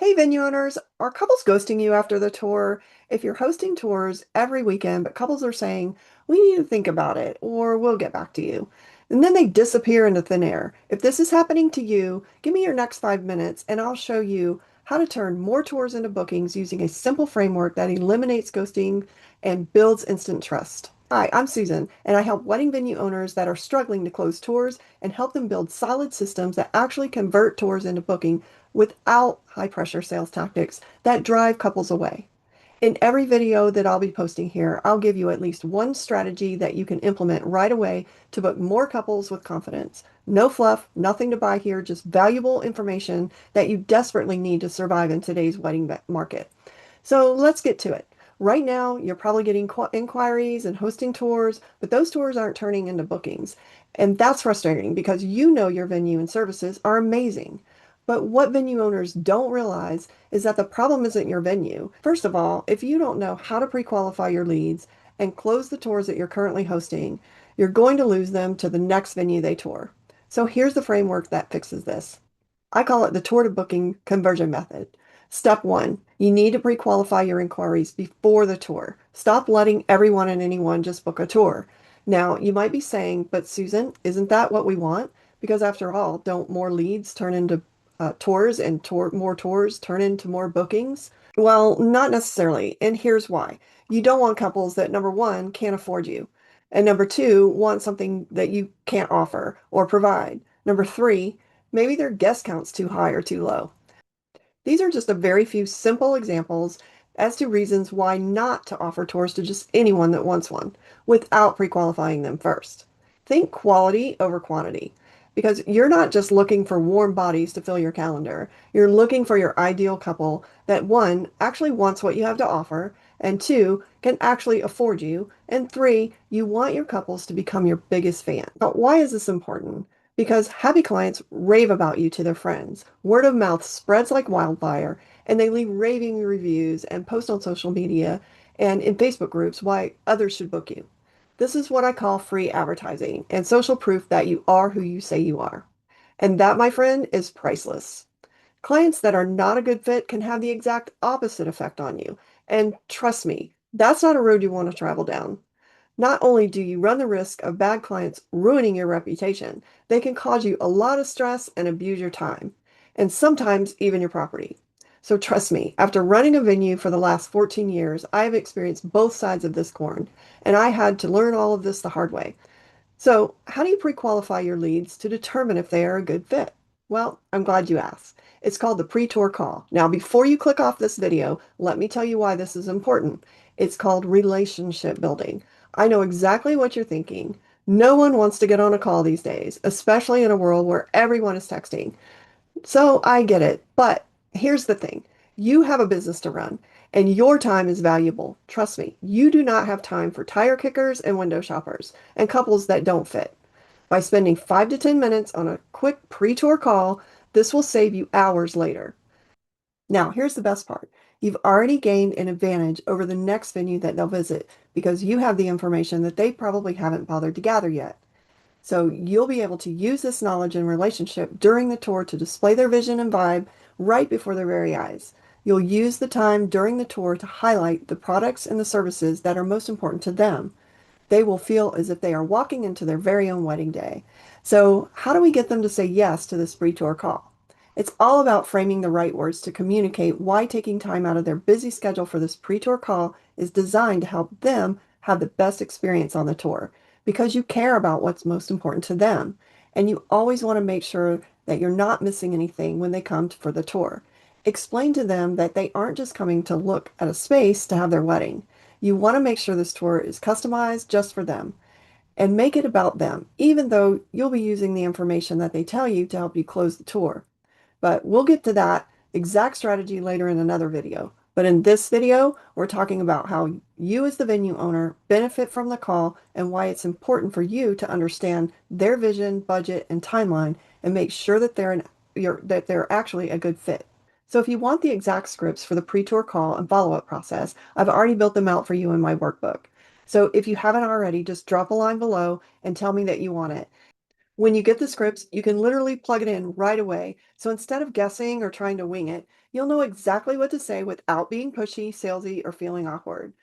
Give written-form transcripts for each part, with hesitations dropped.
Hey, venue owners, are couples ghosting you after the tour? If you're hosting tours every weekend, but couples are saying, we need to think about it, or we'll get back to you. And then they disappear into thin air. If this is happening to you, give me your next 5 minutes and I'll show you how to turn more tours into bookings using a simple framework that eliminates ghosting and builds instant trust. Hi, I'm Susan, and I help wedding venue owners that are struggling to close tours and help them build solid systems that actually convert tours into booking without high pressure sales tactics that drive couples away. In every video that I'll be posting here, I'll give you at least one strategy that you can implement right away to book more couples with confidence. No fluff, nothing to buy here, just valuable information that you desperately need to survive in today's wedding market. So let's get to it. Right now, you're probably getting inquiries and hosting tours, but those tours aren't turning into bookings. And that's frustrating because you know your venue and services are amazing. But what venue owners don't realize is that the problem isn't your venue. First of all, if you don't know how to pre-qualify your leads and close the tours that you're currently hosting, you're going to lose them to the next venue they tour. So here's the framework that fixes this. I call it the tour to booking conversion method. Step one, you need to pre-qualify your inquiries before the tour. Stop letting everyone and anyone just book a tour. Now, you might be saying, but Susan, isn't that what we want? Because after all, don't more leads turn into tours and more tours turn into more bookings? Well, not necessarily. And here's why. You don't want couples that, number one, can't afford you. And number two, want something that you can't offer or provide. Number three, maybe their guest count's too high or too low. These are just a very few simple examples as to reasons why not to offer tours to just anyone that wants one without pre-qualifying them first. Think quality over quantity because you're not just looking for warm bodies to fill your calendar. You're looking for your ideal couple that one, actually wants what you have to offer, and two, can actually afford you, and three, you want your couples to become your biggest fan. Now, why is this important? Because happy clients rave about you to their friends. Word of mouth spreads like wildfire, and they leave raving reviews and post on social media and in Facebook groups why others should book you. This is what I call free advertising and social proof that you are who you say you are. And that, my friend, is priceless. Clients that are not a good fit can have the exact opposite effect on you. And trust me, that's not a road you want to travel down. Not only do you run the risk of bad clients ruining your reputation, they can cause you a lot of stress and abuse your time, and sometimes even your property. So trust me, after running a venue for the last 14 years, I have experienced both sides of this coin, and I had to learn all of this the hard way. So, how do you pre-qualify your leads to determine if they are a good fit? Well, I'm glad you asked. It's called the pre-tour call. Now, before you click off this video, let me tell you why this is important. It's called relationship building. I know exactly what you're thinking. No one wants to get on a call these days, especially in a world where everyone is texting. So I get it, but here's the thing. You have a business to run, and your time is valuable. Trust me, you do not have time for tire kickers and window shoppers and couples that don't fit. By spending 5 to 10 minutes on a quick pre-tour call, this will save you hours later. Now, here's the best part. You've already gained an advantage over the next venue that they'll visit because you have the information that they probably haven't bothered to gather yet. So you'll be able to use this knowledge and relationship during the tour to display their vision and vibe right before their very eyes. You'll use the time during the tour to highlight the products and the services that are most important to them. They will feel as if they are walking into their very own wedding day. So how do we get them to say yes to this pre-tour call? It's all about framing the right words to communicate why taking time out of their busy schedule for this pre-tour call is designed to help them have the best experience on the tour because you care about what's most important to them. And you always want to make sure that you're not missing anything when they come for the tour. Explain to them that they aren't just coming to look at a space to have their wedding. You want to make sure this tour is customized just for them and make it about them, even though you'll be using the information that they tell you to help you close the tour. But we'll get to that exact strategy later in another video. But in this video, we're talking about how you as the venue owner benefit from the call and why it's important for you to understand their vision, budget, and timeline and make sure that they're actually a good fit. So if you want the exact scripts for the pre-tour call and follow-up process, I've already built them out for you in my workbook. So if you haven't already, just drop a line below and tell me that you want it. When you get the scripts, you can literally plug it in right away. So instead of guessing or trying to wing it, you'll know exactly what to say without being pushy, salesy, or feeling awkward.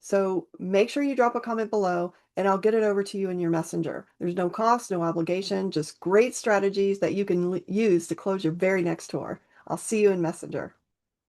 So make sure you drop a comment below and I'll get it over to you in your messenger. There's no cost, no obligation, just great strategies that you can use to close your very next tour. I'll see you in Messenger.